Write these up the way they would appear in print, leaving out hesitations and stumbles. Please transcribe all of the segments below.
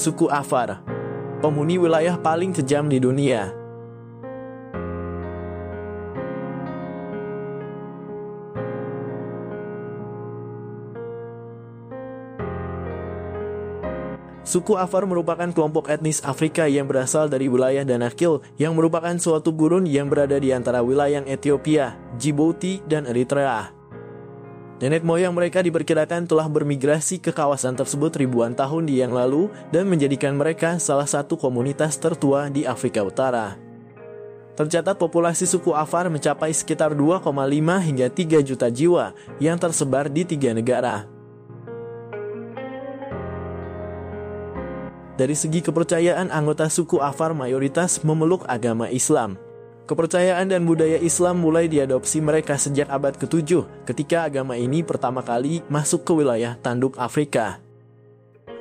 Suku Afar, penghuni wilayah paling kejam di dunia. Suku Afar merupakan kelompok etnis Afrika yang berasal dari wilayah Danakil yang merupakan suatu gurun yang berada di antara wilayah Ethiopia, Djibouti, dan Eritrea. Nenek moyang mereka diperkirakan telah bermigrasi ke kawasan tersebut ribuan tahun yang lalu dan menjadikan mereka salah satu komunitas tertua di Afrika Utara. Tercatat populasi suku Afar mencapai sekitar 2,5 hingga 3 juta jiwa yang tersebar di 3 negara. Dari segi kepercayaan, anggota suku Afar mayoritas memeluk agama Islam. Kepercayaan dan budaya Islam mulai diadopsi mereka sejak abad ke-7 ketika agama ini pertama kali masuk ke wilayah tanduk Afrika.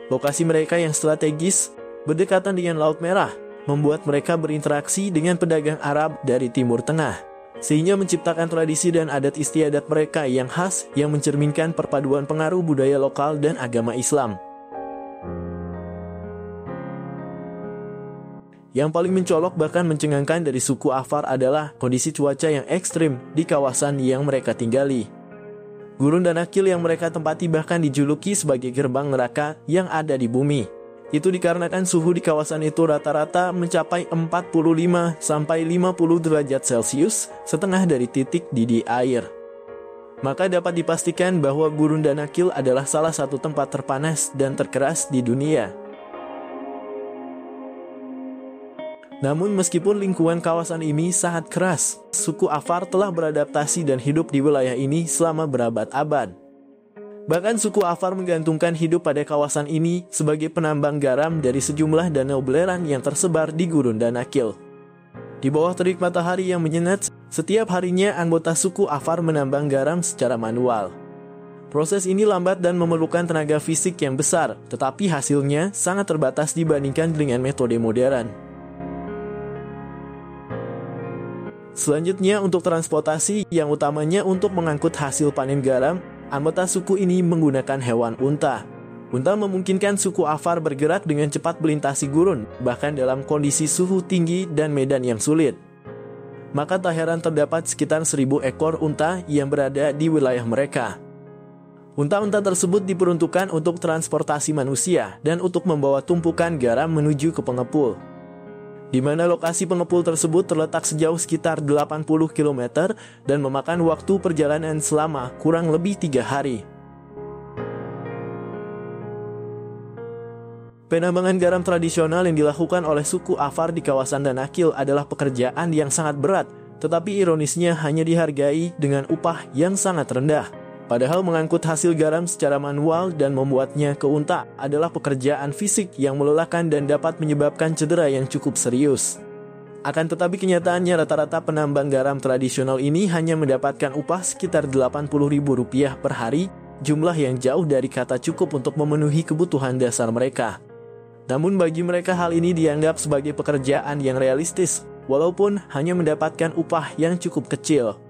Lokasi mereka yang strategis, berdekatan dengan Laut Merah, membuat mereka berinteraksi dengan pedagang Arab dari Timur Tengah, sehingga menciptakan tradisi dan adat istiadat mereka yang khas yang mencerminkan perpaduan pengaruh budaya lokal dan agama Islam. Yang paling mencolok bahkan mencengangkan dari suku Afar adalah kondisi cuaca yang ekstrim di kawasan yang mereka tinggali. Gurun Danakil yang mereka tempati bahkan dijuluki sebagai gerbang neraka yang ada di bumi. Itu dikarenakan suhu di kawasan itu rata-rata mencapai 45-50 derajat Celcius, setengah dari titik didih air. Maka dapat dipastikan bahwa Gurun Danakil adalah salah satu tempat terpanas dan terkeras di dunia. Namun meskipun lingkungan kawasan ini sangat keras, suku Afar telah beradaptasi dan hidup di wilayah ini selama berabad-abad. Bahkan suku Afar menggantungkan hidup pada kawasan ini sebagai penambang garam dari sejumlah danau belerang yang tersebar di Gurun Danakil. Di bawah terik matahari yang menyengat, setiap harinya anggota suku Afar menambang garam secara manual. Proses ini lambat dan memerlukan tenaga fisik yang besar, tetapi hasilnya sangat terbatas dibandingkan dengan metode modern. Selanjutnya, untuk transportasi yang utamanya untuk mengangkut hasil panen garam, anggota suku ini menggunakan hewan unta. Unta memungkinkan suku Afar bergerak dengan cepat melintasi gurun, bahkan dalam kondisi suhu tinggi dan medan yang sulit. Maka tak heran terdapat sekitar 1.000 ekor unta yang berada di wilayah mereka. Unta-unta tersebut diperuntukkan untuk transportasi manusia dan untuk membawa tumpukan garam menuju ke pengepul, di mana lokasi pengepul tersebut terletak sejauh sekitar 80 km dan memakan waktu perjalanan selama kurang lebih 3 hari. Penambangan garam tradisional yang dilakukan oleh suku Afar di kawasan Danakil adalah pekerjaan yang sangat berat, tetapi ironisnya hanya dihargai dengan upah yang sangat rendah. Padahal mengangkut hasil garam secara manual dan membuatnya ke unta adalah pekerjaan fisik yang melelahkan dan dapat menyebabkan cedera yang cukup serius. Akan tetapi kenyataannya rata-rata penambang garam tradisional ini hanya mendapatkan upah sekitar Rp80.000 per hari, jumlah yang jauh dari kata cukup untuk memenuhi kebutuhan dasar mereka. Namun bagi mereka hal ini dianggap sebagai pekerjaan yang realistis, walaupun hanya mendapatkan upah yang cukup kecil.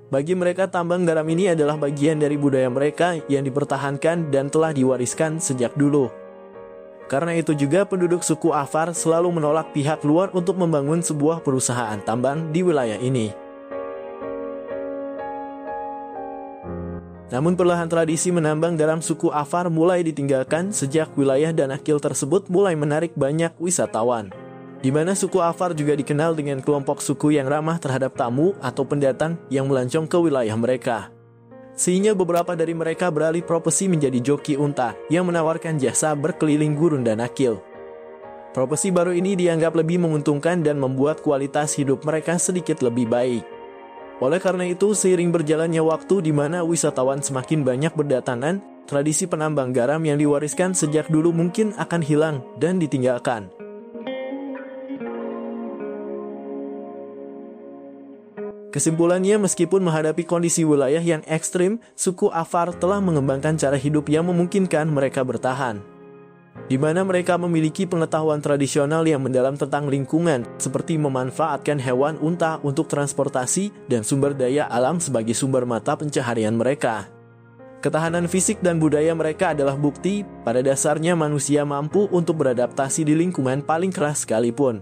Bagi mereka tambang garam ini adalah bagian dari budaya mereka yang dipertahankan dan telah diwariskan sejak dulu. Karena itu juga penduduk suku Afar selalu menolak pihak luar untuk membangun sebuah perusahaan tambang di wilayah ini. Namun perlahan tradisi menambang garam suku Afar mulai ditinggalkan sejak wilayah Danakil tersebut mulai menarik banyak wisatawan, di mana suku Afar juga dikenal dengan kelompok suku yang ramah terhadap tamu atau pendatang yang melancong ke wilayah mereka. Sehingga beberapa dari mereka beralih profesi menjadi joki unta yang menawarkan jasa berkeliling Gurun Danakil. Profesi baru ini dianggap lebih menguntungkan dan membuat kualitas hidup mereka sedikit lebih baik. Oleh karena itu, seiring berjalannya waktu di mana wisatawan semakin banyak berdatangan, tradisi penambang garam yang diwariskan sejak dulu mungkin akan hilang dan ditinggalkan. Kesimpulannya, meskipun menghadapi kondisi wilayah yang ekstrim, suku Afar telah mengembangkan cara hidup yang memungkinkan mereka bertahan, di mana mereka memiliki pengetahuan tradisional yang mendalam tentang lingkungan, seperti memanfaatkan hewan unta untuk transportasi dan sumber daya alam sebagai sumber mata pencaharian mereka. Ketahanan fisik dan budaya mereka adalah bukti pada dasarnya manusia mampu untuk beradaptasi di lingkungan paling keras sekalipun.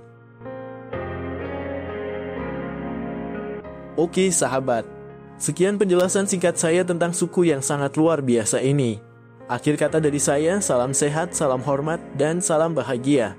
Oke sahabat, sekian penjelasan singkat saya tentang suku yang sangat luar biasa ini. Akhir kata dari saya, salam sehat, salam hormat, dan salam bahagia.